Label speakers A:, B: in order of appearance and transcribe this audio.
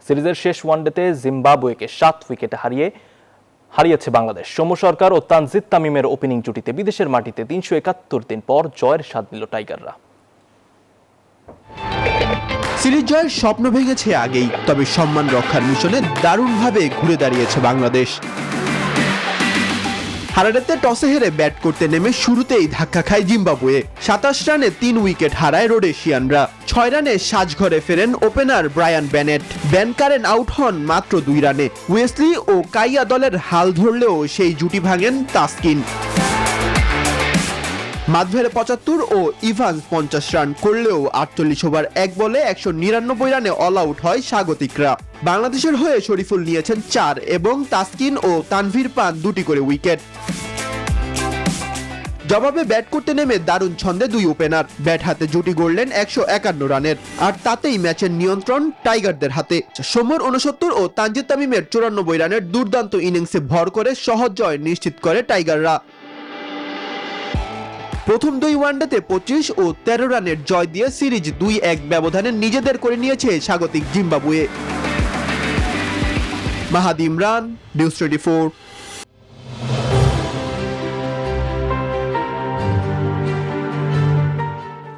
A: সিরিজের শেষ ওয়ানডেতে জিম্বাবুয়েকে 7 উইকেটে হারিয়েছে বাংলাদেশ। সৌম্য সরকার ও তানজিদ তামিমের ওপেনিং জুটিতে বিদেশের মাটিতে 371 দিন পর জয়ের স্বাদ নিল টাইগাররা।
B: সিরিজ জয়ের স্বপ্ন ভেঙেছে আগেই, তবে সম্মান রক্ষার মিশনে দারুণভাবে ঘুরে দাঁড়িয়েছে বাংলাদেশ। হারারেতে টসে হেরে ব্যাট করতে নেমে শুরুতেই ধাক্কা খায় জিম্বাবুয়ে। 27 রানে 3 উইকেট হারায় রোডেশিয়ানরা। 6 রানে সাজঘরে ফেরেন opener Brian Bennett. Ben Curran out হন মাত্র 2 রানে। ওয়েসলি ও কাইয়া দলের হাল ধরলেও সেই জুটি ভাঙেন তাসকিন। মাধভেরে 75 ও ইভান্স 50 রান করলেও 48 ওভার 1 বলে 199 রানে অল আউট হয় স্বাগতিকরা। বাংলাদেশের হয়ে শরীফুল নিয়েছেন 4 এবং তাসকিন ও তানভীর পান 2টি করে উইকেট। জবাবে ব্যাট করতে নেমে দারুণ ছন্দে 2 ওপেনার ব্যাট হাতে জুটি গড়লেন 151 রানের, আর তাতেই ম্যাচের নিয়ন্ত্রণ টাইগারদের হাতে। সৌম্যর 69 ও তানজিদ তামিমের 94 রানের দুর্দান্ত ইনিংসে ভর করে সহজ জয় নিশ্চিত করে টাইগাররা। প্রথম 2 ওয়ানডেতে 25 ও 13 রানের জয় দিয়ে সিরিজ 2-1 ব্যবধানে নিজেদের করে নিয়েছে স্বাগতিক জিম্বাবুয়ে। মাহাদি ইমরান, নিউজ 24।